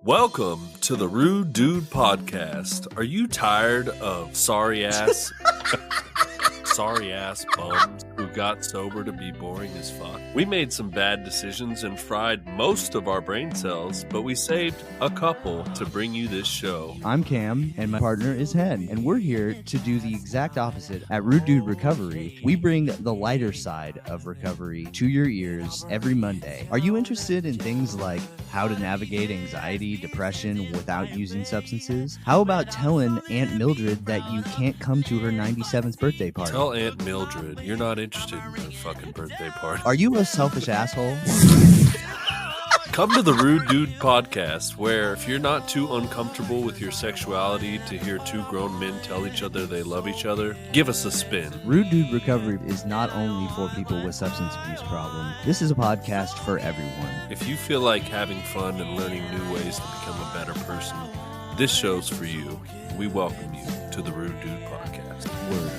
Welcome to the Rude Dude Podcast. Are you tired of sorry ass bums who got sober to be boring as fuck? We made some bad decisions and fried most of our brain cells, but we saved a couple to bring you this show. I'm Cam, and my partner is Hen, and we're here to do the exact opposite. At Rude Dude Recovery, we bring the lighter side of recovery to your ears every Monday. Are you interested in things like how to navigate anxiety, depression without using substances? How about telling Aunt Mildred that you can't come to her 97th birthday party? Tell Aunt Mildred you're not interested in her fucking birthday party. Are you a selfish asshole? Come to the Rude Dude Podcast, where if you're not too uncomfortable with your sexuality to hear two grown men tell each other they love each other, give us a spin. Rude Dude Recovery is not only for people with substance abuse problems. This is a podcast for everyone. If you feel like having fun and learning new ways to become a better person, this show's for you. We welcome you to the Rude Dude Podcast. Word.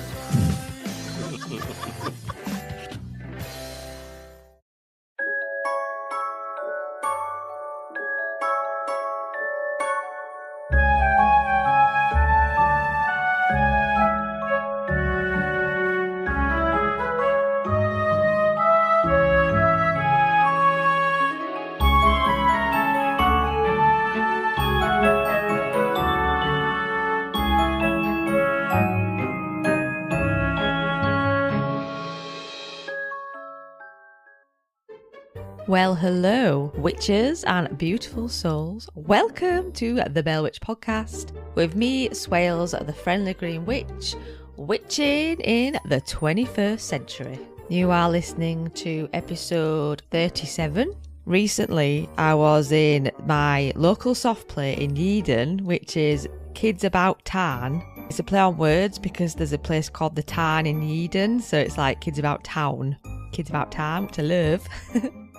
Well, hello, witches and beautiful souls. Welcome to the Bell Witch Podcast with me, Swailes The Friendly Green Witch, witching in the 21st century. You are listening to episode 37. Recently, I was in my local soft play in Yeadon, which is Kids About Tarn. It's a play on words because there's a place called the Tarn in Yeadon, so it's like Kids About Town, Kids About Tarn, which I love.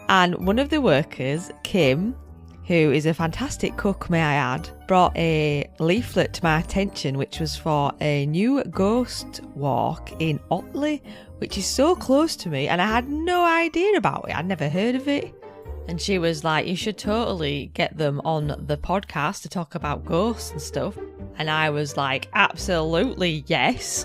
And one of the workers, Kim, who is a fantastic cook, may I add, brought a leaflet to my attention, which was for a new ghost walk in Otley, which is so close to me, and I had no idea about it. I'd never heard of it. And she was like, you should totally get them on the podcast to talk about ghosts and stuff. And I was like, absolutely yes.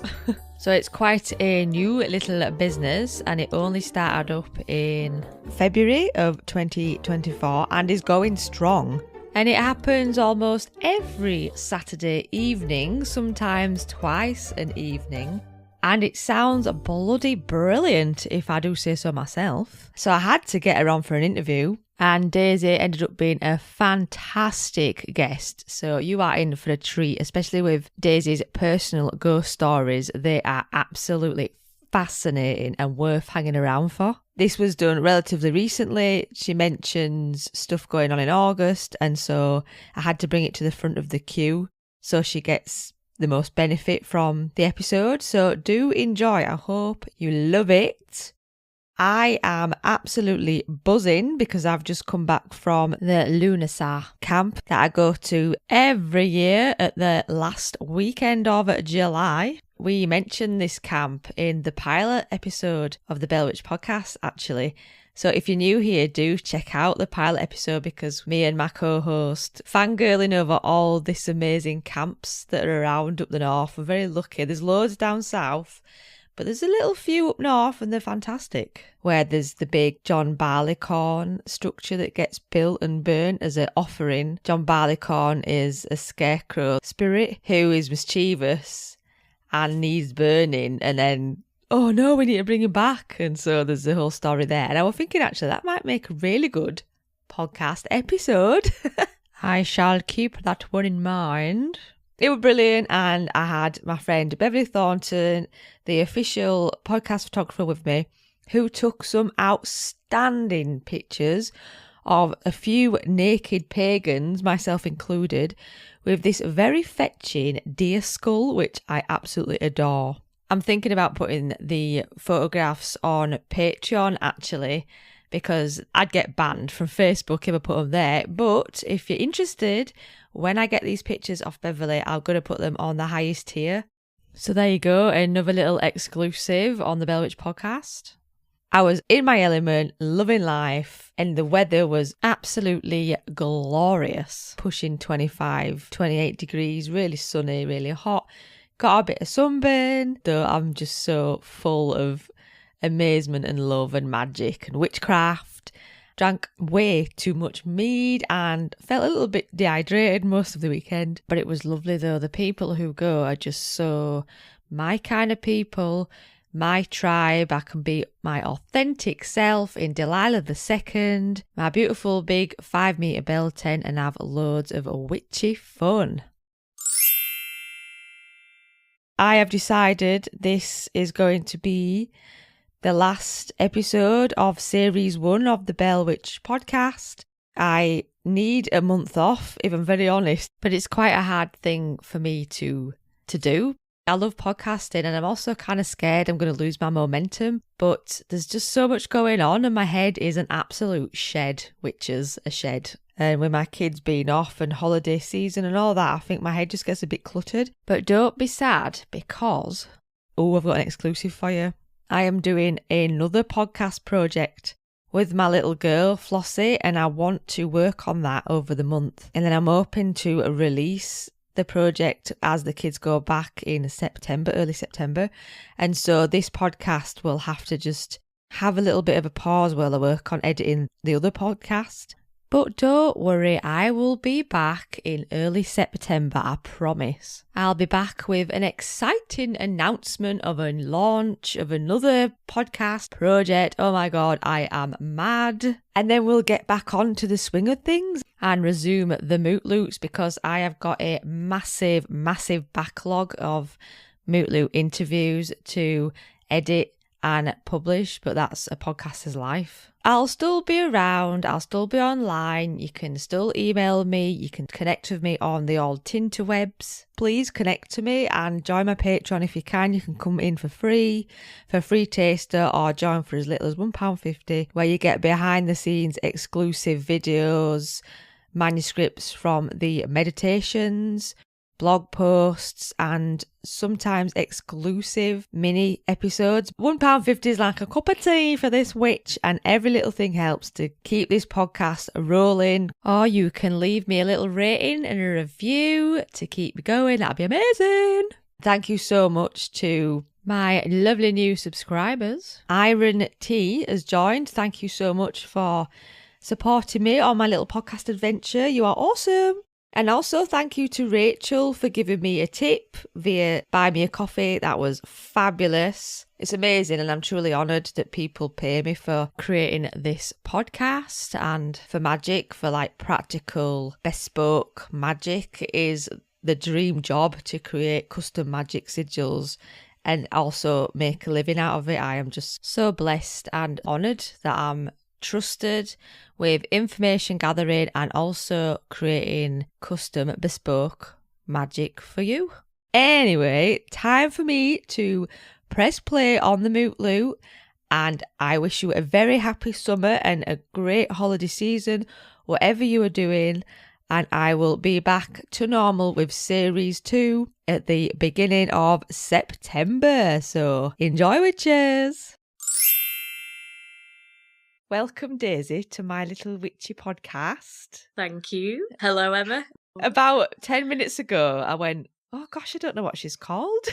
So it's quite a new little business, and it only started up in February of 2024 and is going strong. And it happens almost every Saturday evening, sometimes twice an evening. And it sounds bloody brilliant, if I do say so myself. So I had to get her on for an interview, and Daisy ended up being a fantastic guest. So you are in for a treat, especially with Daisy's personal ghost stories. They are absolutely fascinating and worth hanging around for. This was done relatively recently. She mentions stuff going on in August, and so I had to bring it to the front of the queue so she gets the most benefit from the episode. So do enjoy. I hope you love it. I am absolutely buzzing because I've just come back from the Lunasa camp that I go to every year at the last weekend of July. We mentioned this camp in the pilot episode of the Bell Witch Podcast, actually. So if you're new here, do check out the pilot episode because me and my co-host fangirling over all these amazing camps that are around up the north. We're very lucky. There's loads down south, but there's a little few up north and they're fantastic. Where there's the big John Barleycorn structure that gets built and burnt as an offering. John Barleycorn is a scarecrow spirit who is mischievous and needs burning, and then oh no, we need to bring him back. And so there's the whole story there. And I was thinking, actually, that might make a really good podcast episode. I shall keep that one in mind. It was brilliant. And I had my friend Beverly Thornton, the official podcast photographer, with me, who took some outstanding pictures of a few naked pagans, myself included, with this very fetching deer skull, which I absolutely adore. I'm thinking about putting the photographs on Patreon, actually, because I'd get banned from Facebook if I put them there. But if you're interested, when I get these pictures off Beverly, I'm going to put them on the highest tier. So there you go, another little exclusive on the Bell Witch Podcast. I was in my element, loving life, and the weather was absolutely glorious, pushing 25, 28 degrees, really sunny, really hot. Got a bit of sunburn, though I'm just so full of amazement and love and magic and witchcraft. Drank way too much mead and felt a little bit dehydrated most of the weekend. But it was lovely though. The people who go are just so my kind of people, my tribe. I can be my authentic self in Delilah the Second, my beautiful big 5-metre bell tent, and have loads of witchy fun. I have decided this is going to be the last episode of Series 1 of the Bell Witch podcast. I need a month off, if I'm very honest, but it's quite a hard thing for me to do. I love podcasting and I'm also kind of scared I'm going to lose my momentum, but there's just so much going on and my head is an absolute shed, which is a shed. And with my kids being off and holiday season and all that, I think my head just gets a bit cluttered. But don't be sad because, I've got an exclusive for you. I am doing another podcast project with my little girl, Flossie, and I want to work on that over the month. And then I'm hoping to release the project as the kids go back in September, early September. And so this podcast will have to just have a little bit of a pause while I work on editing the other podcast. But don't worry, I will be back in early September, I promise. I'll be back with an exciting announcement of a launch of another podcast project. Oh my God, I am mad. And then we'll get back onto the swing of things and resume the Moot Loots because I have got a massive, massive backlog of Moot Loot interviews to edit and publish, but that's a podcaster's life. I'll still be around, I'll still be online, you can still email me, you can connect with me on the old tinterwebs. Please connect to me and join my Patreon if you can. You can come in for free taster, or join for as little as £1.50, where you get behind the scenes exclusive videos, manuscripts from the meditations, blog posts, and sometimes exclusive mini episodes. £1.50 is like a cup of tea for this witch, and every little thing helps to keep this podcast rolling. Or you can leave me a little rating and a review to keep me going. That'd be amazing. Thank you so much to my lovely new subscribers. Iron T has joined. Thank you so much for supporting me on my little podcast adventure. You are awesome. And also thank you to Rachel for giving me a tip via Buy Me a Coffee. That was fabulous. It's amazing and I'm truly honoured that people pay me for creating this podcast and for magic, for like practical, bespoke magic. It is the dream job to create custom magic sigils and also make a living out of it. I am just so blessed and honoured that I'm trusted with information gathering and also creating custom bespoke magic for you. Anyway, time for me to press play on the Moot Loot, and I wish you a very happy summer and a great holiday season, whatever you are doing, and I will be back to normal with series 2 at the beginning of September. So enjoy, witches! Welcome, Daisy, to my little witchy podcast. Thank you. Hello, Emma. About 10 minutes ago, I went, oh gosh, I don't know what she's called.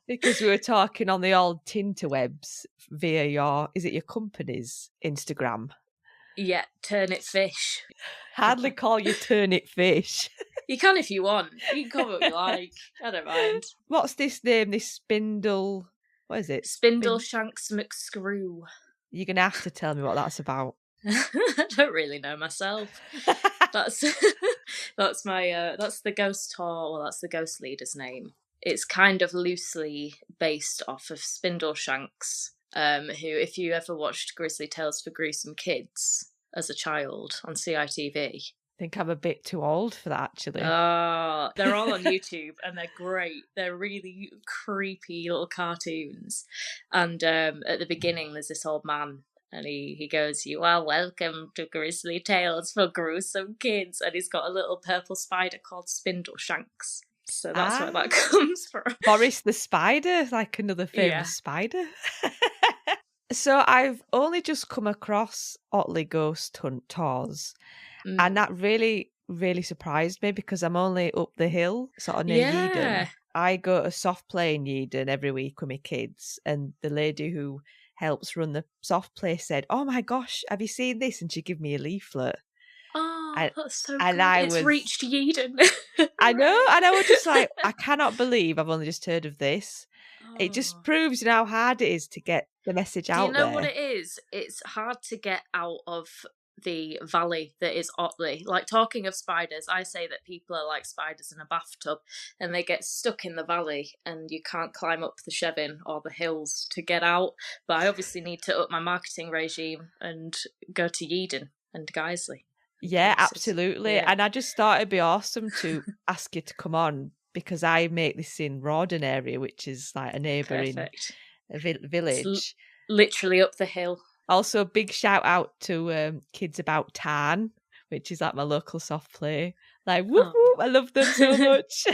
Because we were talking on the old tinterwebs via your company's Instagram? Yeah, Turnip Fish. Hardly call you Turnip Fish. You can if you want. You can call it what you like. I don't mind. What's this name, this spindle? What is it? Spindle Shanks McScrew. You're going to have to tell me what that's about. I don't really know myself. That's the ghost tour, well, that's the ghost leader's name. It's kind of loosely based off of Spindle Shanks, who, if you ever watched Grizzly Tales for Gruesome Kids as a child on CITV. I think I'm a bit too old for that, actually. They're all on YouTube and they're great. They're really creepy little cartoons. And at the beginning, there's this old man and he goes, "You are welcome to Grizzly Tales for Gruesome Kids." And he's got a little purple spider called Spindle Shanks. So that's where that comes from. Boris the Spider, like another famous spider. So I've only just come across Otley Ghost Tours, and that really, really surprised me because I'm only up the hill, sort of near Yeadon. I go to soft play in Yeadon every week with my kids, and the lady who helps run the soft play said, "Oh my gosh, have you seen this?" And she gave me a leaflet. Oh, that's so and good. I It's was, reached Yeadon. I know, and I was just like, I cannot believe I've only just heard of this. It Oh. just proves, how hard it is to get the message out there. Do you know what it is? It's hard to get out of the valley that is Otley. Like, talking of spiders, I say that people are like spiders in a bathtub and they get stuck in the valley and you can't climb up the Chevin or the hills to get out. But I obviously need to up my marketing regime and go to Yeadon and Guiseley. Yeah, absolutely. Yeah. And I just thought it'd be awesome to ask you to come on because I make this in Rawdon area, which is like a neighbouring village. It's literally up the hill. Also, big shout out to Kids About Tarn, which is like my local soft play. Like, whoop, whoop, I love them so much.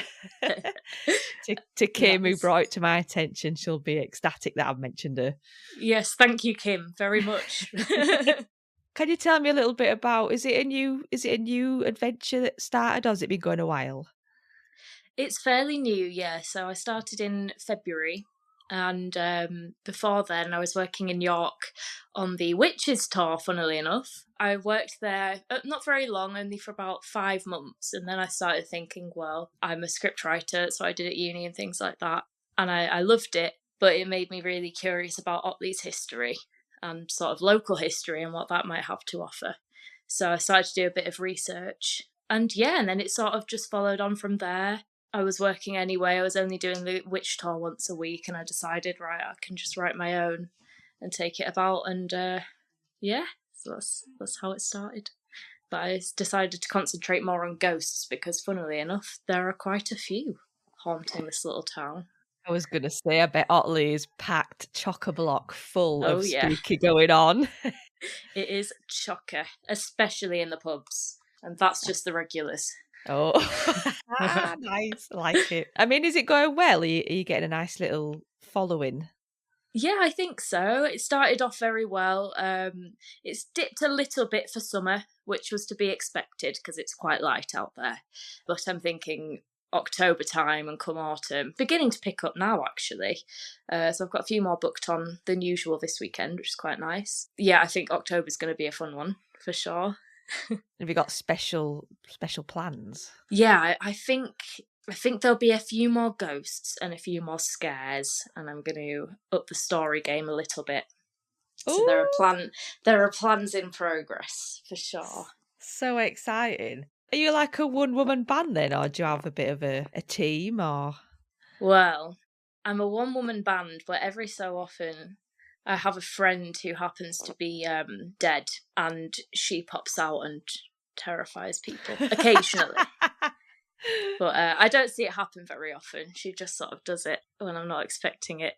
to Kim, who brought it to my attention, she'll be ecstatic that I've mentioned her. Yes, thank you, Kim, very much. Can you tell me a little bit about, is it a new adventure that started, or has it been going a while? It's fairly new, yeah. So I started in February, and before then I was working in York on the Witches Tour, funnily enough. I worked there not very long, only for about 5 months, and then I started thinking, well, I'm a scriptwriter, so I did at uni and things like that, and I loved it, but it made me really curious about Otley's history and sort of local history and what that might have to offer. So I started to do a bit of research, and then it sort of just followed on from there. I was working anyway. I was only doing the witch tour once a week, and I decided, right, I can just write my own and take it about, and so that's how it started. But I decided to concentrate more on ghosts because, funnily enough, there are quite a few haunting this little town. I was going to say, I bet Otley is packed chock-a-block full of spooky going on. It is chocker, especially in the pubs, and that's just the regulars. Oh, nice. I like it. I mean, is it going well? Are you getting a nice little following? Yeah, I think so. It started off very well. It's dipped a little bit for summer, which was to be expected because it's quite light out there. But I'm thinking October time and come autumn, beginning to pick up now, actually. So I've got a few more booked on than usual this weekend, which is quite nice. Yeah, I think October's going to be a fun one, for sure. Have you got special plans? Yeah, I think there'll be a few more ghosts and a few more scares, and I'm going to up the story game a little bit. So there are plans in progress for sure. So exciting! Are you like a one-woman band then, or do you have a bit of a team? Or well, I'm a one-woman band, but every so often I have a friend who happens to be dead, and she pops out and terrifies people occasionally. But I don't see it happen very often. She just sort of does it when I'm not expecting it.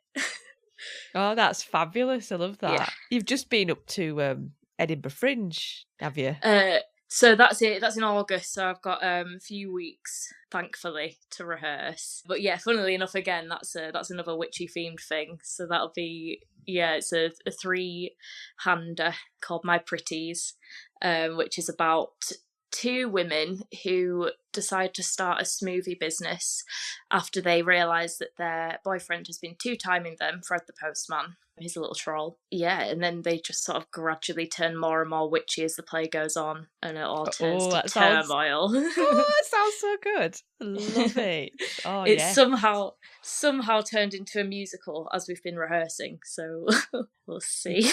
Oh, that's fabulous. I love that. Yeah. You've just been up to Edinburgh Fringe, have you? So that's it. That's in August. So I've got a few weeks, thankfully, to rehearse. But yeah, funnily enough, again, that's another witchy themed thing. So that'll be it's a 3-hander called My Pretties, which is about 2 women who decide to start a smoothie business after they realise that their boyfriend has been 2-timing them, Fred the Postman. He's a little troll. Yeah, and then they just sort of gradually turn more and more witchy as the play goes on, and it all turns to turmoil. That sounds so good. I love it. Oh, it's somehow turned into a musical as we've been rehearsing, so we'll see.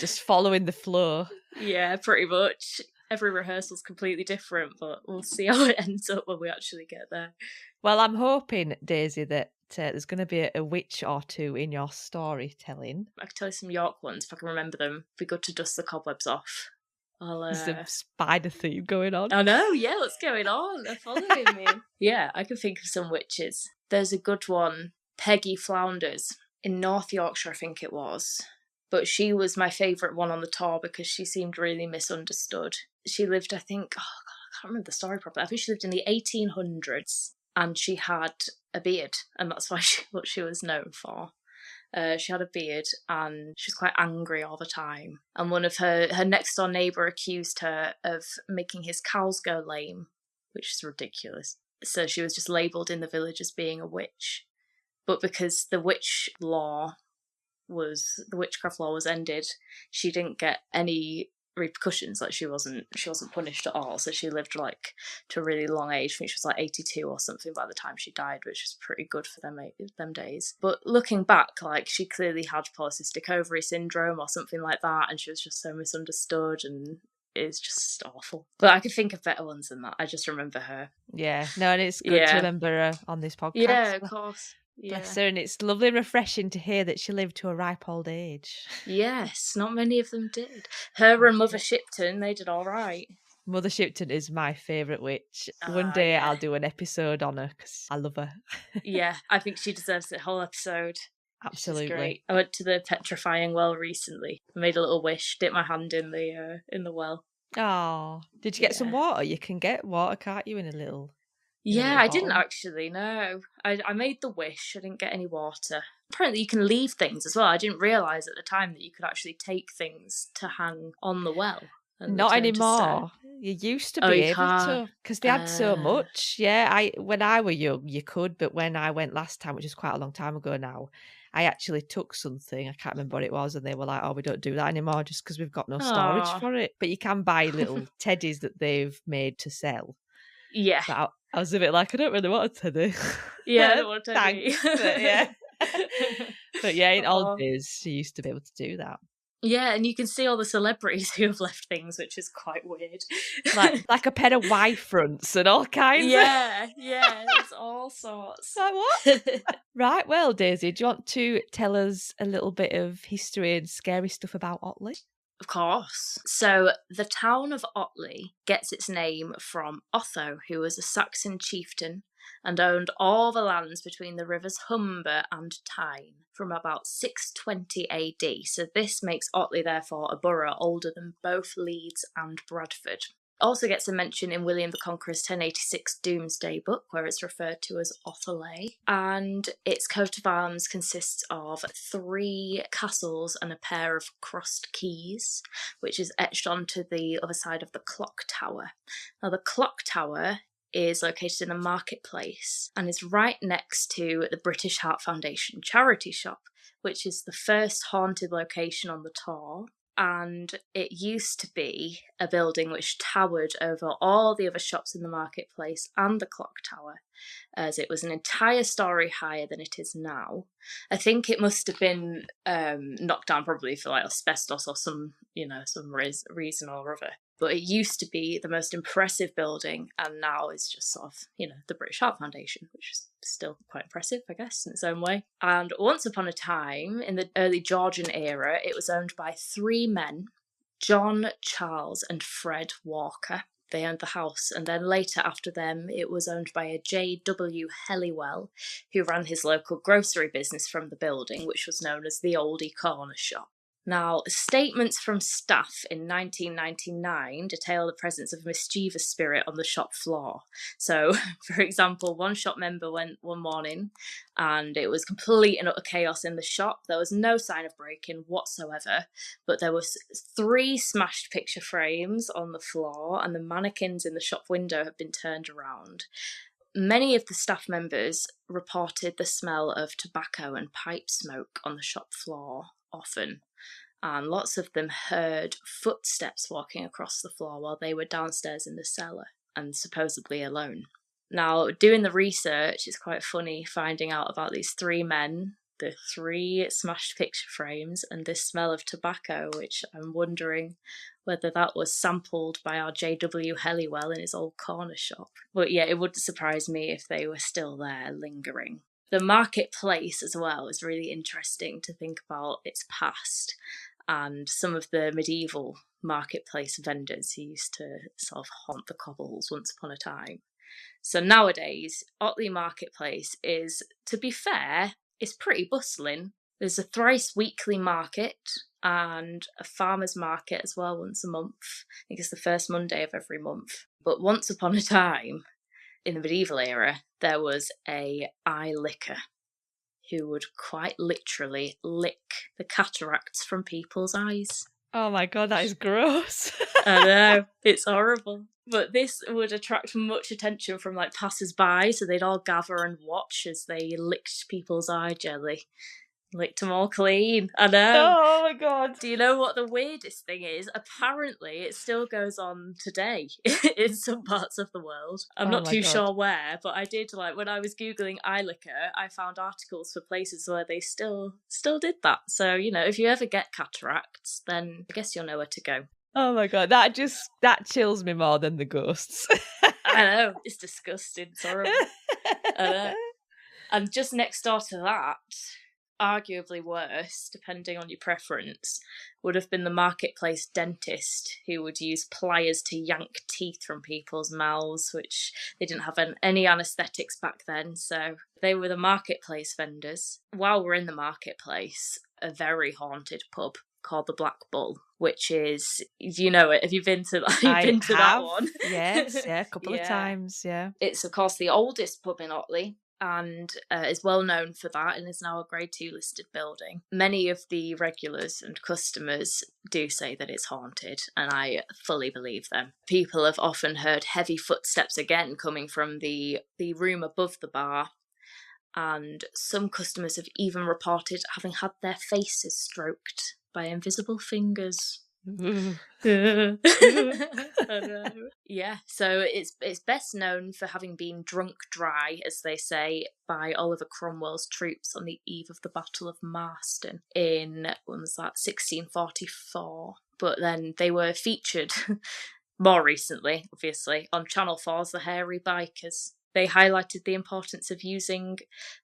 Just following the flow. Yeah, pretty much. Every rehearsal's completely different, but we'll see how it ends up when we actually get there. Well, I'm hoping, Daisy, that there's going to be a witch or 2 in your storytelling. I can tell you some York ones if I can remember them. It'd be good to dust the cobwebs off. There's a spider theme going on. I know, yeah, what's going on? They're following me. Yeah, I can think of some witches. There's a good one, Peggy Flounders, in North Yorkshire, I think it was. But she was my favourite one on the tour because she seemed really misunderstood. She lived, I think, I can't remember the story properly. I think she lived in the 1800s and she had a beard, and that's what she was known for. She had a beard and she was quite angry all the time. And one of her next door neighbour accused her of making his cows go lame, which is ridiculous. So she was just labelled in the village as being a witch. But because the witchcraft law was ended, she didn't get any repercussions. Like she wasn't punished at all, so she lived like to a really long age. I think she was like 82 or something by the time she died, which is pretty good for them days. But looking back, like she clearly had polycystic ovary syndrome or something like that, and she was just so misunderstood, and it's just awful. But I could think of better ones than that. I just remember her. Yeah, no, and it's good to remember her on this podcast. Yeah, of course. Bless her, and it's lovely and refreshing to hear that she lived to a ripe old age. Yes, not many of them did. Her and Mother Shipton, they did all right. Mother Shipton is my favourite witch. One day I'll do an episode on her because I love her. Yeah, I think she deserves a whole episode. Absolutely. Great. I went to the petrifying well recently. I made a little wish, dipped my hand in the well. Oh, did you get some water? You can get water, can't you, in a little... Yeah, I didn't actually, no. I made the wish, I didn't get any water. Apparently you can leave things as well. I didn't realise at the time that you could actually take things to hang on the well. Not anymore. You used to be able to, because they had so much. Yeah, when I were young, you could, but when I went last time, which is quite a long time ago now, I actually took something, I can't remember what it was, and they were like, oh, we don't do that anymore just because we've got no storage for it. But you can buy little teddies that they've made to sell. Yeah. But I was a bit like, I don't really want a teddy. Yeah, I don't want a teddy. Thanks, but yeah. But yeah, in old days, you used to be able to do that. Yeah, and you can see all the celebrities who have left things, which is quite weird. Like a pair of Y fronts and all kinds. Yeah, it's all sorts. Like what? Right, well, Daisy, do you want to tell us a little bit of history and scary stuff about Otley? Of course. So the town of Otley gets its name from Otho, who was a Saxon chieftain and owned all the lands between the rivers Humber and Tyne from about 620 AD. So this makes Otley, therefore, a borough older than both Leeds and Bradford. Also gets a mention in William the Conqueror's 1086 Doomsday Book, where it's referred to as Otterley. And its coat of arms consists of 3 castles and a pair of crossed keys, which is etched onto the other side of the clock tower. Now, the clock tower is located in the marketplace and is right next to the British Heart Foundation charity shop, which is the first haunted location on the tour. And it used to be a building which towered over all the other shops in the marketplace and the clock tower, as it was an entire story higher than it is now. I think it must have been knocked down probably for like asbestos or some reason or other. But it used to be the most impressive building, and now is just sort of, the British Heart Foundation, which is still quite impressive, I guess, in its own way. And once upon a time, in the early Georgian era, it was owned by 3 men, John, Charles, and Fred Walker. They owned the house, and then later after them, it was owned by a J.W. Helliwell, who ran his local grocery business from the building, which was known as the Oldie Corner Shop. Now, statements from staff in 1999 detail the presence of a mischievous spirit on the shop floor. So, for example, one shop member went one morning and it was complete and utter chaos in the shop. There was no sign of break-in whatsoever, but there was 3 smashed picture frames on the floor and the mannequins in the shop window had been turned around. Many of the staff members reported the smell of tobacco and pipe smoke on the shop floor often. And lots of them heard footsteps walking across the floor while they were downstairs in the cellar and supposedly alone. Now, doing the research, it's quite funny finding out about these 3 men, the 3 smashed picture frames, and this smell of tobacco, which I'm wondering whether that was sampled by our J.W. Helliwell in his old corner shop. But yeah, it wouldn't surprise me if they were still there, lingering. The marketplace as well is really interesting to think about its past and some of the medieval marketplace vendors who used to sort of haunt the cobbles once upon a time. So nowadays, Otley Marketplace is, to be fair, is pretty bustling. There's a thrice weekly market and a farmer's market as well once a month. I think it's the first Monday of every month. But once upon a time, in the medieval era, there was a eye licker who would quite literally lick the cataracts from people's eyes. Oh my God, that is gross. I know, it's horrible. But this would attract much attention from like passers-by, so they'd all gather and watch as they licked people's eye jelly. Licked them all clean. I know. Oh my God. Do you know what the weirdest thing is? Apparently, it still goes on today in some parts of the world. I'm not too sure where, but I did, like, when I was Googling eye liquor, I found articles for places where they still did that. So, you know, if you ever get cataracts, then I guess you'll know where to go. Oh my God, that chills me more than the ghosts. I know, it's disgusting. It's horrible. I know. And just next door to that, arguably worse, depending on your preference, would have been the marketplace dentist who would use pliers to yank teeth from people's mouths, which they didn't have any anaesthetics back then, so they were the marketplace vendors. While we're in the marketplace, a very haunted pub called the Black Bull, which is, you know it, have you been to that one? Yes, yeah, a couple of times, yeah. It's of course the oldest pub in Otley, and is well known for that and is now a Grade 2 listed building. Many of the regulars and customers do say that it's haunted, and I fully believe them. People have often heard heavy footsteps again coming from the room above the bar, and some customers have even reported having had their faces stroked by invisible fingers. Yeah, so it's best known for having been drunk dry, as they say, by Oliver Cromwell's troops on the eve of the Battle of Marston in, when was that, 1644. But then they were featured more recently, obviously, on Channel 4's The Hairy Bikers. They highlighted the importance of using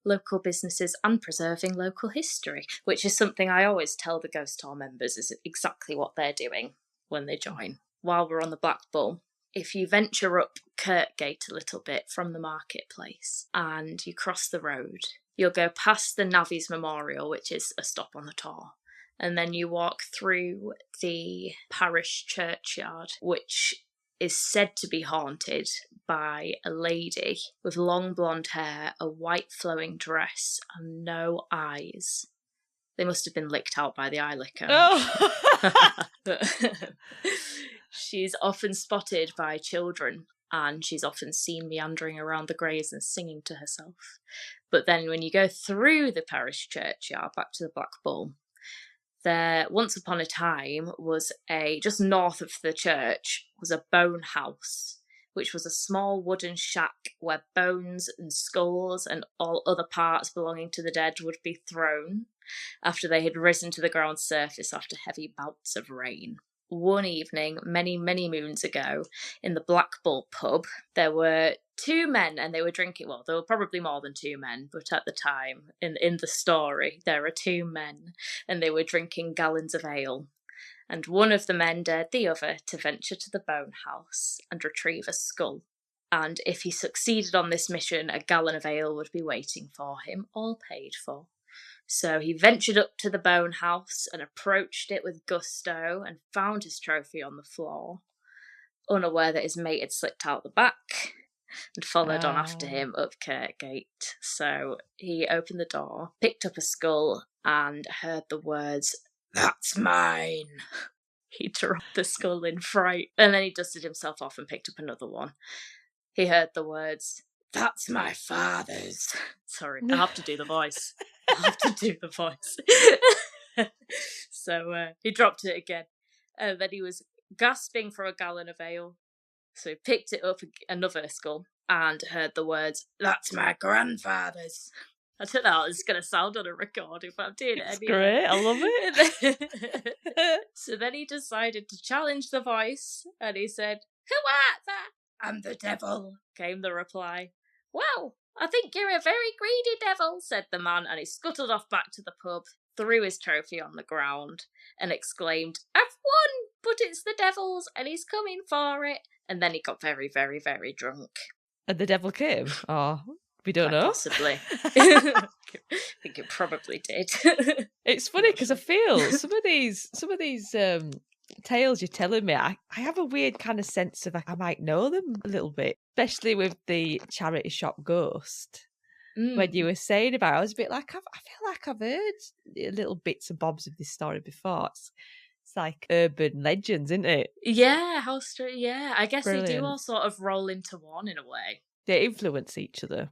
local businesses and preserving local history, which is something I always tell the Ghost Tour members is exactly what they're doing when they join. While we're on the Black Bull, if you venture up Kirkgate a little bit from the marketplace and you cross the road, you'll go past the Navvies Memorial, which is a stop on the tour, and then you walk through the parish churchyard, which is said to be haunted by a lady with long blonde hair, a white flowing dress, and no eyes. They must have been licked out by the eye liquor. Oh. She's often spotted by children, and she's often seen meandering around the graves and singing to herself. But then when you go through the parish churchyard back to the Black Bull, there, once upon a time, was just north of the church, was a bone house, which was a small wooden shack where bones and skulls and all other parts belonging to the dead would be thrown after they had risen to the ground's surface after heavy bouts of rain. One evening, many, many moons ago, in the Black Bull pub, there were two men and they were drinking, well, there were probably more than two men, but at the time, in the story, there are two men and they were drinking gallons of ale. And one of the men dared the other to venture to the bone house and retrieve a skull. And if he succeeded on this mission, a gallon of ale would be waiting for him, all paid for. So he ventured up to the bone house and approached it with gusto and found his trophy on the floor, unaware that his mate had slipped out the back and followed on after him up Kirkgate. So he opened the door, picked up a skull, and heard the words, "That's mine." He dropped the skull in fright, and then he dusted himself off and picked up another one. He heard the words, "That's my father's." Sorry, I have to do the voice. So he dropped it again. And then he was gasping for a gallon of ale. So he picked it up, another skull, and heard the words, "That's my grandfather's." I don't know how it's going to sound on a recording, but I'm doing it anyway. Great, I love it. So then he decided to challenge the voice, and he said, "Who art thou?" "I'm the devil," came the reply. "Well, I think you're a very greedy devil," said the man, and he scuttled off back to the pub, threw his trophy on the ground, and exclaimed, "I've won, but it's the devil's, and he's coming for it." And then he got very, very, very drunk. And the devil came? Oh, we don't know. Possibly. I think it probably did. It's funny because I feel some of these tales you're telling me, I have a weird kind of sense of I might know them a little bit, especially with the charity shop ghost. when you were saying about it. I was a bit like, I feel like I've heard little bits and bobs of this story before. It's like urban legends, isn't it? Yeah, how strange. Yeah, I guess they do all Brilliant. sort of roll into one in a way. They influence each other.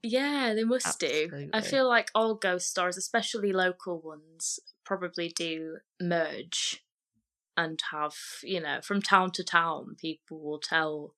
Yeah, they must do. I Absolutely. feel like all ghost stories, especially local ones, probably do merge and have, from town to town, people will tell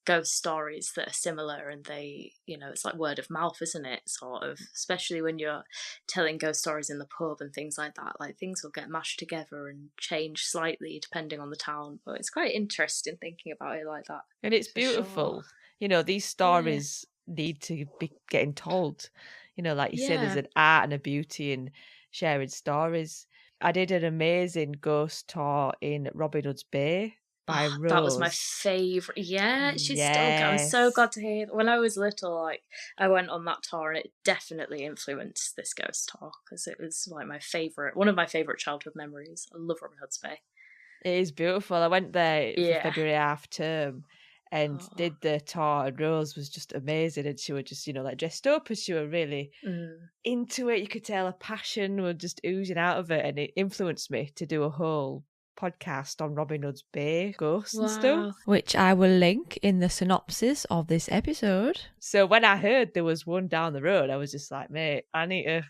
ghost stories that are similar, and they, it's like word of mouth, isn't it? Sort of, especially when you're telling ghost stories in the pub and things like that. Like, things will get mashed together and change slightly depending on the town. But it's quite interesting thinking about it like that. And it's for beautiful. sure. These stories need to be getting told. Like you say, there's Yeah. an art and a beauty in sharing stories. I did an amazing ghost tour in Robin Hood's Bay by Rose. That was my favourite. Yeah, she's still going. I'm so glad to hear. When I was little, I went on that tour, and it definitely influenced this ghost tour, because it was like one of my favourite childhood memories. I love Robin Hood's Bay. It is beautiful. I went there for February half term and did the tour, and Rose was just amazing, and she was just, like dressed up, and she was really into it. You could tell her passion was just oozing out of it, and it influenced me to do a whole podcast on Robin Hood's Bay ghosts and stuff, which I will link in the synopsis of this episode. So when I heard there was one down the road, I was just like, mate, I need to.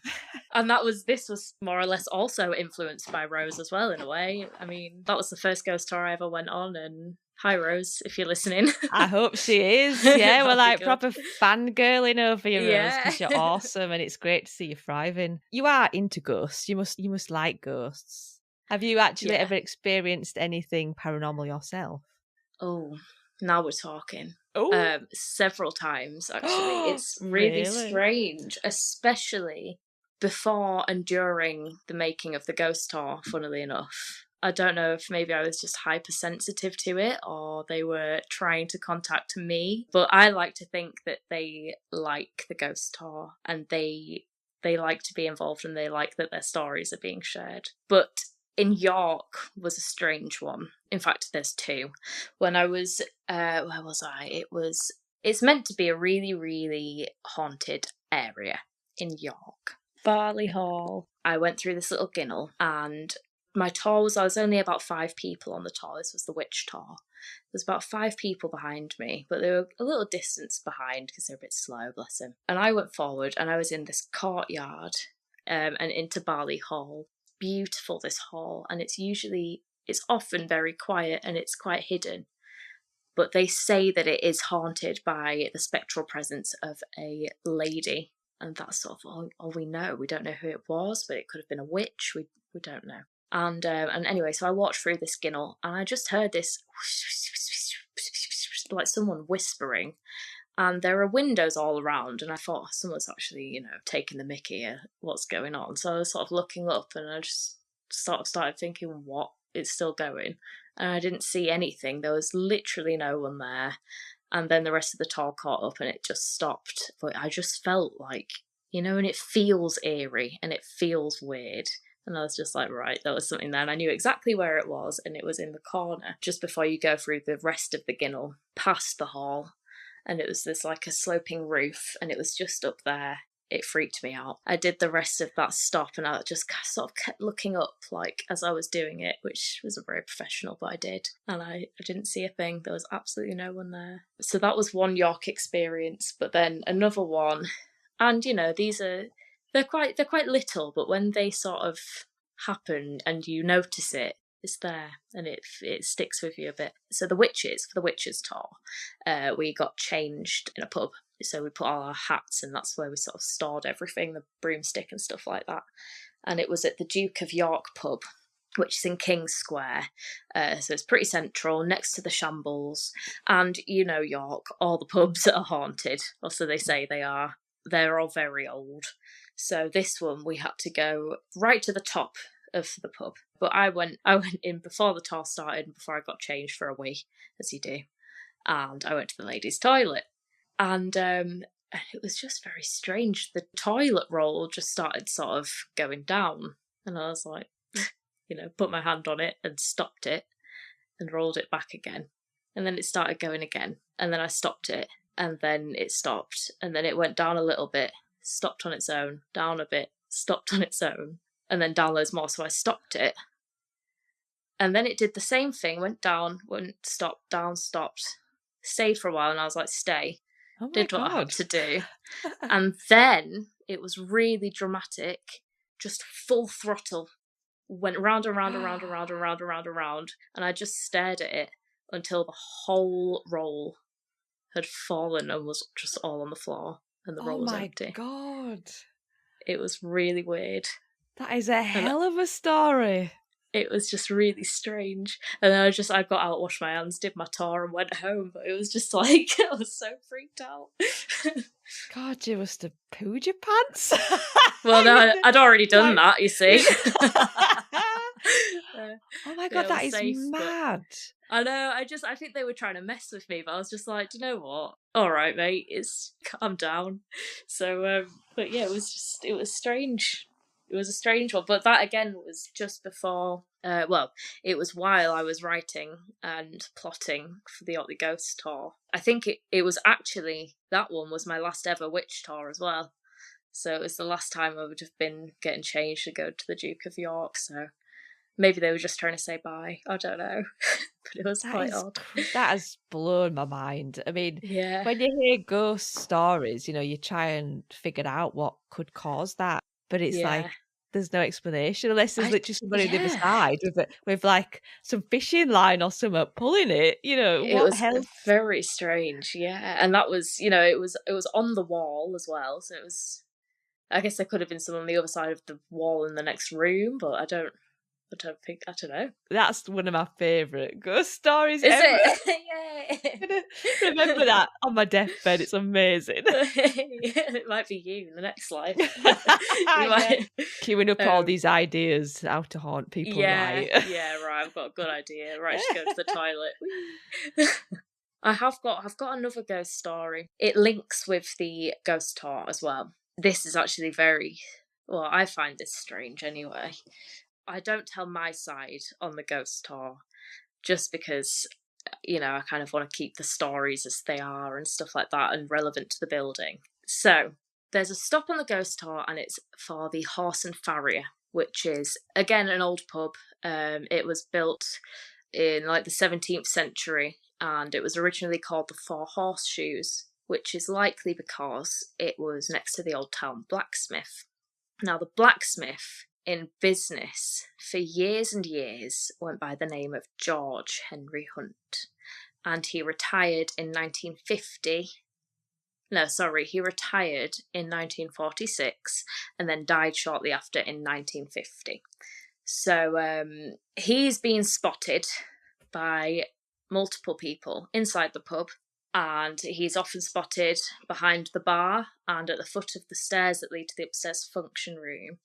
And this was more or less also influenced by Rose as well, in a way. I mean, that was the first ghost tour I ever went on, and hi Rose, if you're listening. I hope she is. Yeah, we're like proper fangirling over you, Rose, because you're awesome, and it's great to see you thriving. You are into ghosts. You must like ghosts. Have you actually ever experienced anything paranormal yourself? Oh, now we're talking. Oh, several times actually. It's really strange, especially before and during the making of the ghost tour, funnily enough. I don't know if maybe I was just hypersensitive to it, or they were trying to contact me, but I like to think that they like the ghost tour, and they like to be involved, and they like that their stories are being shared. But in York was a strange one. In fact, there's two. When I was, where was I? It's meant to be a really, really haunted area in York. Barley Hall. I went through this little ginnel, and my tour I was only about 5 people on the tour. This was the witch tour. There's about 5 people behind me, but they were a little distance behind because they're a bit slow, bless them. And I went forward, and I was in this courtyard and into Barley Hall. Beautiful, this hall, and it's often very quiet, and it's quite hidden, but they say that it is haunted by the spectral presence of a lady, and that's sort of all we know. We don't know who it was, but it could have been a witch. We don't know. And anyway, so I walked through this ginnel, and I just heard this like someone whispering, and there are windows all around, and I thought someone's actually, taking the mickey. What's going on? So I was sort of looking up, and I just sort of started thinking, what? It's still going. And I didn't see anything. There was literally no one there. And then the rest of the tour caught up, and it just stopped. But I just felt like, and it feels eerie, and it feels weird. And I was just like, right, there was something there. And I knew exactly where it was, and it was in the corner, just before you go through the rest of the ginnel, past the hall. And it was this like a sloping roof, and it was just up there. It freaked me out. I did the rest of that stop, and I just sort of kept looking up like as I was doing it, which wasn't very professional, but I did. And I didn't see a thing. There was absolutely no one there. So that was one York experience. But then another one, and they're quite little, but when they sort of happen and you notice it, it's there, and it sticks with you a bit. So for the witches tour, we got changed in a pub. So we put all our hats, and that's where we sort of stored everything, the broomstick and stuff like that. And it was at the Duke of York pub, which is in King's Square. So it's pretty central, next to the Shambles. And York, all the pubs are haunted, or so they say they are. They're all very old. So this one, we had to go right to the top of the pub. But I went in before the tour started and before I got changed for a wee, as you do. And I went to the ladies' toilet. And it was just very strange. The toilet roll just started sort of going down. And I was like, put my hand on it and stopped it and rolled it back again. And then it started going again. And then I stopped it and then it stopped, and then it went down a little bit, stopped on its own, down a bit, stopped on its own, and then down loads more. So I stopped it, and then it did the same thing, went down, went, stopped, down, stopped, stayed for a while, and I was like, stay. Oh my Did what I God. had to do. And then it was really dramatic, just full throttle, went round and round and round and round and round and round and round, and I just stared at it until the whole roll had fallen and was just all on the floor, and the roll was empty. Oh my God. It was really weird. That is a hell of a story. It was just really strange. And then I got out, washed my hands, did my tour, and went home. But it was just like, I was so freaked out. God, you must have pooed your pants. Well, no, I'd already done that, you see. Oh my God, that is safe, mad. I know, I think they were trying to mess with me, but I was just like, do you know what? All right, mate, calm down. So, but yeah, it was strange. It was a strange one, but that again was just before, it was while I was writing and plotting for the Otley Ghost Tour. I think it was actually, that one was my last ever witch tour as well. So it was the last time I would have been getting changed to go to the Duke of York, so maybe they were just trying to say bye. I don't know. But it was quite odd. That has blown my mind. I mean, Yeah. when you hear ghost stories, you try and figure out what could cause that. But it's like, there's no explanation unless there's literally somebody on the other side with like some fishing line or something pulling it. It what was hell? very strange, yeah. And that was, it was on the wall as well. So it was, I guess there could have been someone on the other side of the wall in the next room, but I don't know. That's one of my favourite ghost stories Is ever. it? I'm gonna remember that on my deathbed. It's amazing. It might be you in the next life. Queuing up all these ideas how to haunt people. Right. Yeah, right. I've got a good idea. Right, I should go to the toilet. I've got another ghost story. It links with the ghost tour as well. This is actually I find this strange anyway. I don't tell my side on the ghost tour just because, I kind of want to keep the stories as they are and stuff like that and relevant to the building. So there's a stop on the ghost tour and it's for the Horse and Farrier, which is, again, an old pub. It was built in like the 17th century and it was originally called the Four Horseshoes, which is likely because it was next to the old town blacksmith. Now, the blacksmith in business for years and years went by the name of George Henry Hunt, and he retired in 1950. No, sorry, he retired in 1946 and then died shortly after in 1950. So he's been spotted by multiple people inside the pub, and he's often spotted behind the bar and at the foot of the stairs that lead to the upstairs function room.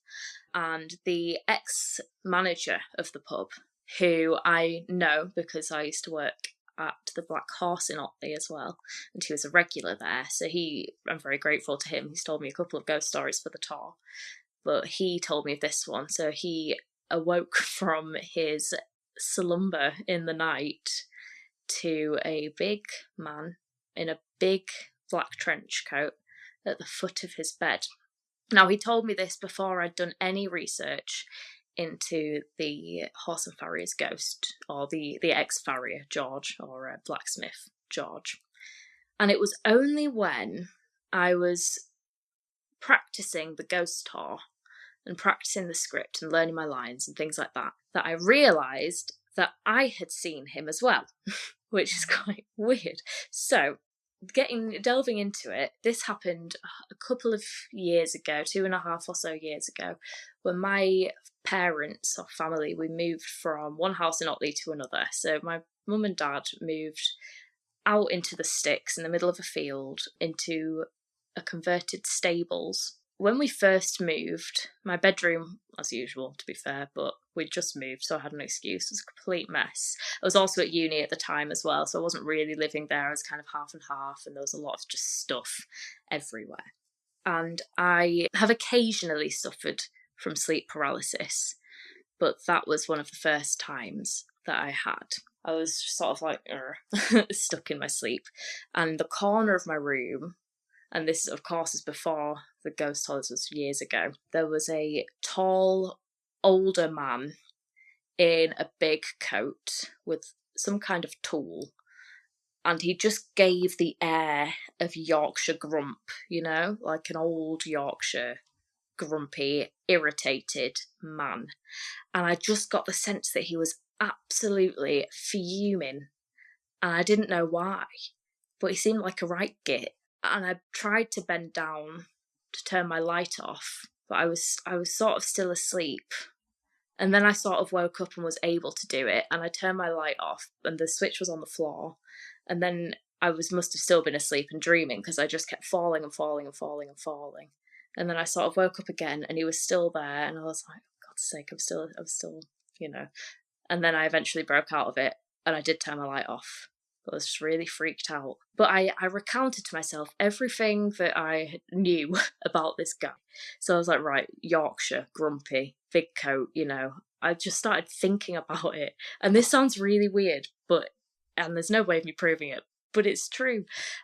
And the ex-manager of the pub, who I know because I used to work at the Black Horse in Otley as well, and he was a regular there, so I'm very grateful to him. He's told me a couple of ghost stories for the tour, but he told me of this one. So he awoke from his slumber in the night to a big man in a big black trench coat at the foot of his bed. Now, he told me this before I'd done any research into the Horse and Farrier's ghost, or the ex-farrier, George, or blacksmith, George. And it was only when I was practicing the ghost tour and practicing the script and learning my lines and things like that, that I realised that I had seen him as well, which is quite weird. So, delving into it, this happened a couple of years ago, 2.5 or so years ago, when my parents or family, we moved from one house in Otley to another. So my mum and dad moved out into the sticks in the middle of a field into a converted stables. When we first moved, my bedroom, as usual, to be fair, but we'd just moved, so I had an excuse. It was a complete mess. I was also at uni at the time as well, so I wasn't really living there. I was kind of half and half, and there was a lot of just stuff everywhere. And I have occasionally suffered from sleep paralysis, but that was one of the first times that I had. I was sort of like stuck in my sleep. And the corner of my room, and this of course is before the ghost tour, this was years ago, there was a tall, older man in a big coat with some kind of tool. And he just gave the air of Yorkshire grump, you know, like an old Yorkshire grumpy, irritated man. And I just got the sense that he was absolutely fuming. And I didn't know why, but he seemed like a right git. And I tried to bend down to turn my light off, but I was sort of still asleep. And then I sort of woke up and was able to do it, and I turned my light off, and the switch was on the floor. And then I must have still been asleep and dreaming, because I just kept falling and falling and falling and falling. And then I sort of woke up again, and he was still there, and I was like, for God's sake, I'm still, you know. And then I eventually broke out of it, and I did turn my light off. I was just really freaked out. But I recounted to myself everything that I knew about this guy. So I was like, right, Yorkshire, grumpy, big coat, you know. I just started thinking about it. And this sounds really weird, and there's no way of me proving it, but it's true.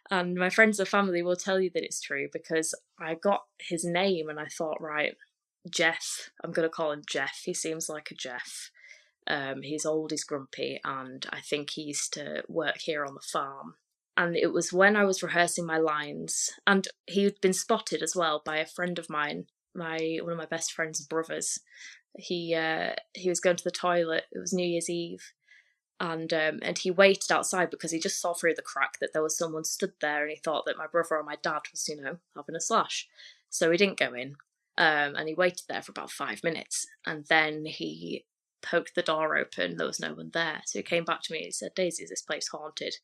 And my friends and family will tell you that it's true, because I got his name and I thought, right, Jeff, I'm going to call him Jeff. He seems like a Jeff. He's old, he's grumpy, and I think he used to work here on the farm. And it was when I was rehearsing my lines, and he'd been spotted as well by a friend of mine, one of my best friend's brothers. He was going to the toilet. It was New Year's Eve, and he waited outside because he just saw through the crack that there was someone stood there, and he thought that my brother or my dad was, you know, having a slash. So he didn't go in, and he waited there for about 5 minutes, and then he poked the door open. There was no one there, so he came back to me and he said, "Daisy, is this place haunted?"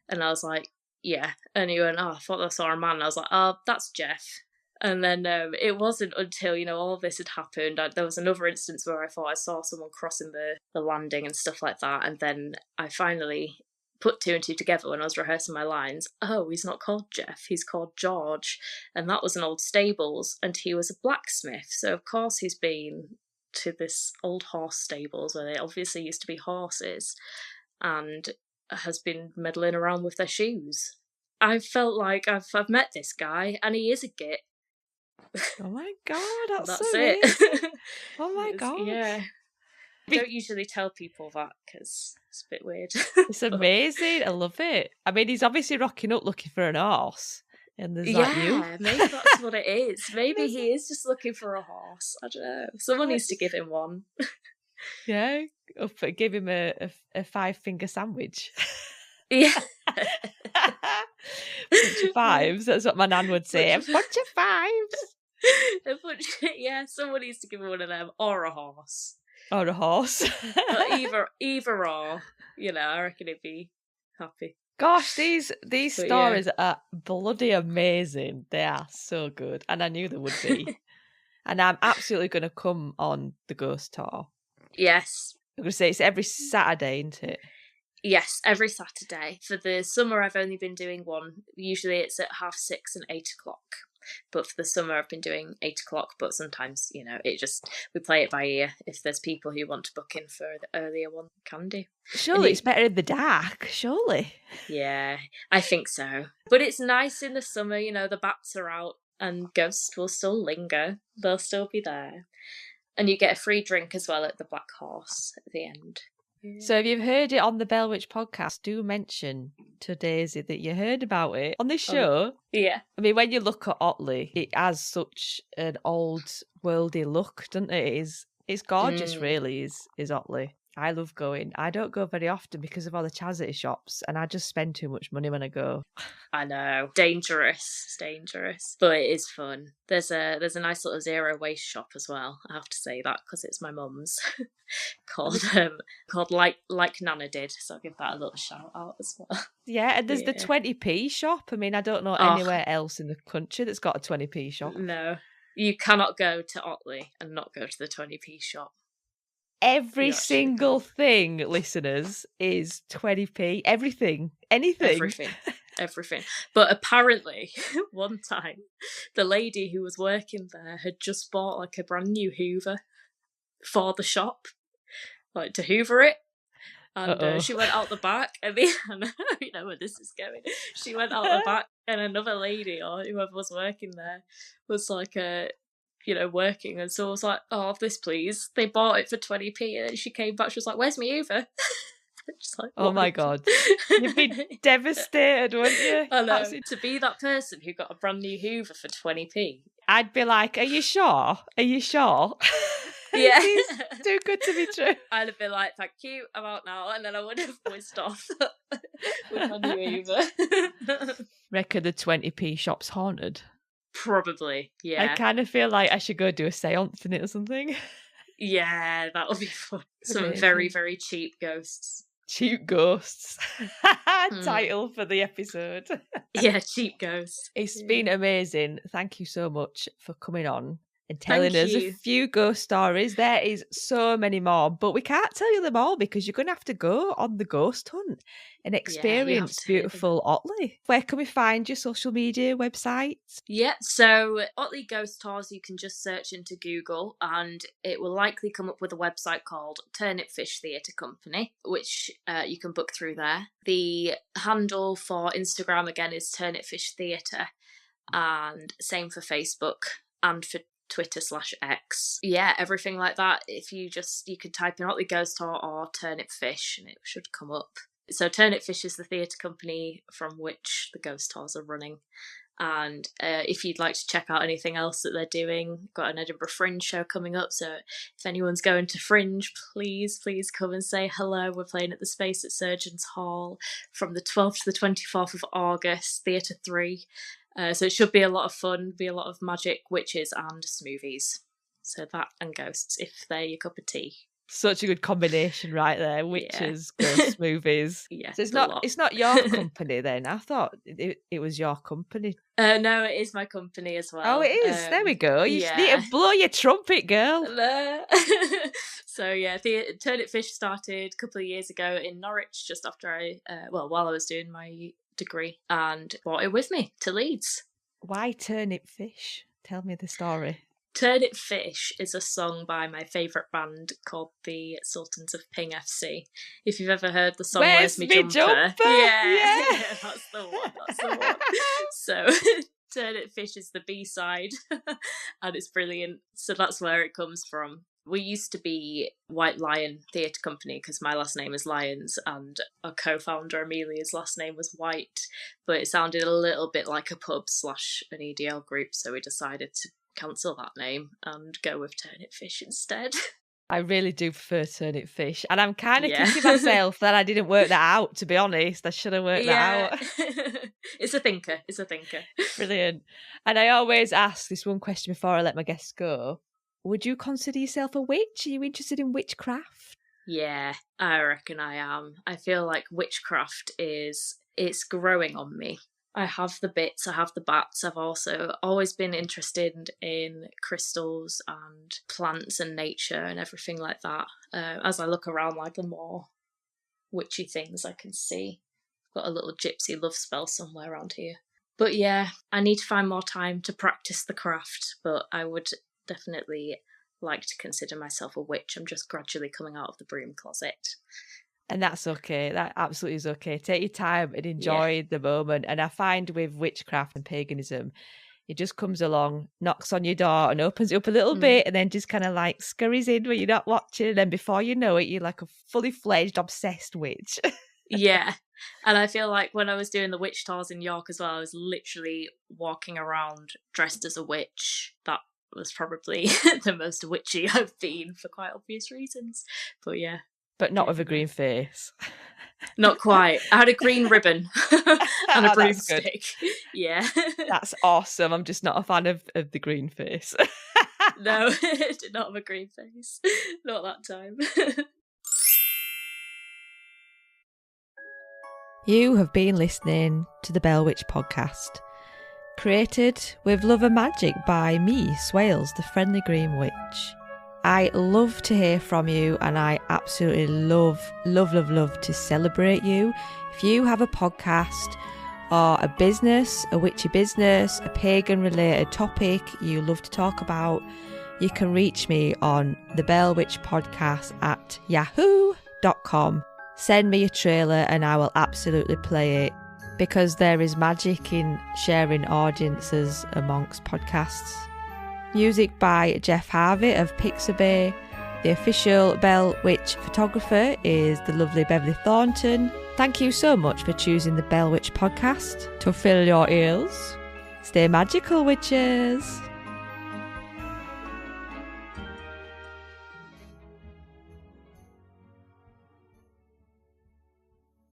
And I was like, "Yeah." And he went, "Oh, I thought I saw a man." And I was like, "Oh, that's Jeff." And then it wasn't until, you know, all this had happened, there was another instance where I thought I saw someone crossing the landing and stuff like that, and then I finally put two and two together when I was rehearsing my lines. Oh, he's not called Jeff, he's called George, and that was an old stables, and he was a blacksmith, so of course he's been to this old horse stables where they obviously used to be horses, and has been meddling around with their shoes. I felt like I've met this guy, and he is a git. Oh my God, that's so it. amazing. Oh my God. Yeah. I don't usually tell people that because it's a bit weird. It's amazing. I love it. I mean, he's obviously rocking up looking for an horse. And there's that you. Yeah, maybe that's what it is. Maybe he is just looking for a horse. I don't know. Someone needs to give him one. Yeah, give him a 5-finger sandwich. Yeah. Bunch of fives. That's what my nan would say. A bunch of fives. Yeah, someone needs to give him one of them, or a horse. Or a horse. either or. You know, I reckon he'd be happy. Gosh, these stories are bloody amazing. They are so good. And I knew they would be. And I'm absolutely going to come on the ghost tour. Yes. I'm going to say it's every Saturday, isn't it? Yes, every Saturday. For the summer, I've only been doing one. Usually it's at 6:30 and 8:00. But for the summer, I've been doing 8:00. But sometimes, you know, we play it by ear. If there's people who want to book in for the earlier one, can do. Surely it's better in the dark, surely. Yeah, I think so. But it's nice in the summer, you know, the bats are out and ghosts will still linger. They'll still be there. And you get a free drink as well at the Black Horse at the end. So if you've heard it on the Bell Witch podcast, do mention to Daisy that you heard about it on this show. Yeah. I mean, when you look at Otley, it has such an old worldy look, doesn't it? It's gorgeous, really, is Otley. I love going. I don't go very often because of all the charity shops, and I just spend too much money when I go. I know. Dangerous. It's dangerous. But it is fun. There's a nice little zero waste shop as well. I have to say that because it's my mum's. called like Nana did. So I'll give that a little shout out as well. Yeah, and there's the 20p shop. I mean, I don't know anywhere else in the country that's got a 20p shop. No. You cannot go to Otley and not go to the 20p shop. Every single thing, listeners, is 20p. Everything. Anything. Everything. But apparently, one time, the lady who was working there had just bought like a brand new Hoover for the shop, like to Hoover it. And she went out the back, and you know where this is going. She went out the back, and another lady or whoever was working there was like working, and so I was like, "Oh, have this, please." They bought it for 20p, and then she came back. She was like, "Where's my Hoover?" Just like, oh my God, you'd be devastated, wouldn't you? I know. To be that person who got a brand new Hoover for 20p, I'd be like, "Are you sure? Are you sure?" Yeah. It's too good to be true. I'd have been like, "Thank you, I'm out now," and then I would have whizzed off with my new Hoover. Reckon the 20p shop's haunted? Probably, yeah. I kind of feel like I should go do a seance in it or something. Yeah, that would be fun. Some Amazing. very, very cheap ghosts. Cheap ghosts. Title for the episode. Yeah, cheap ghosts. It's been amazing. Thank you so much for coming on and telling us a you. few ghost stories. There is so many more, but we can't tell you them all because you're going to have to go on the ghost hunt and experience beautiful Otley. Where can we find your social media websites? Yeah, so Otley Ghost Tours, you can just search into Google and it will likely come up with a website called Turnip Theatre Company, which you can book through there. The handle for Instagram, again, is Turnip Theatre, and same for Facebook and for Twitter/X. Yeah, everything like that. If you could type in Otley Ghost Tour or Turnip Fish and it should come up. So Turnip Fish is the theatre company from which the ghost tours are running. And if you'd like to check out anything else that they're doing, got an Edinburgh Fringe show coming up. So if anyone's going to Fringe, please come and say hello. We're playing at the Space at Surgeons Hall from the 12th to the 24th of August, Theatre 3. So it should be a lot of fun, be a lot of magic, witches and smoothies. So that and ghosts, if they're your cup of tea. Such a good combination right there. Witches, ghosts, movies. Yeah, so it's not your company then. I thought it was your company. No, it is my company as well. Oh, it is. There we go. You just need to blow your trumpet, girl. So yeah, the Turnip Fish started a couple of years ago in Norwich, just after while I was doing my degree, and brought it with me to Leeds. Why Turnip Fish? Tell me the story. Turnip Fish is a song by my favourite band called the Sultans of Ping FC. If you've ever heard the song Where's Me Jumper? Yeah. That's the one. So Turnip Fish is the B-side and it's brilliant. So that's where it comes from. We used to be White Lion Theatre Company because my last name is Lyons and our co-founder Amelia's last name was White, but it sounded a little bit like a pub / an EDL group, so we decided to cancel that name and go with Turnip Fish instead. I really do prefer Turnip Fish, and I'm kind of kicking myself that I didn't work that out, to be honest. I should have worked that out. It's a thinker. Brilliant. And I always ask this one question before I let my guests go. Would you consider yourself a witch? Are you interested in witchcraft? Yeah, I reckon I am. I feel like witchcraft it's growing on me. I have the bits, I have the bats. I've also always been interested in crystals and plants and nature and everything like that. As I look around, like the more witchy things I can see. I've got a little gypsy love spell somewhere around here. But yeah, I need to find more time to practice the craft, but I would definitely like to consider myself a witch. I'm just gradually coming out of the broom closet. And that's okay. That absolutely is okay. Take your time and enjoy the moment. And I find with witchcraft and paganism, it just comes along, knocks on your door and opens it up a little bit and then just kind of like scurries in when you're not watching. And then before you know it, you're like a fully fledged, obsessed witch. Yeah. And I feel like when I was doing the witch tours in York as well, I was literally walking around dressed as a witch. That was probably the most witchy I've been for quite obvious reasons. But yeah. But not with a green face. Not quite. I had a green ribbon and a broomstick. Yeah. That's awesome. I'm just not a fan of the green face. No, did not have a green face. Not that time. You have been listening to the Bell Witch podcast, created with love and magic by me, Swailes The Friendly Green Witch. I love to hear from you and I absolutely love to celebrate you. If you have a podcast or a business, a witchy business, a pagan related topic you love to talk about, you can reach me on the Bell Witch podcast at yahoo.com. Send me a trailer and I will absolutely play it, because there is magic in sharing audiences amongst podcasts. Music by Jeff Harvey of Pixabay. The official Bell Witch photographer is the lovely Beverly Thornton. Thank you so much for choosing the Bell Witch podcast to fill your ears. Stay magical, witches!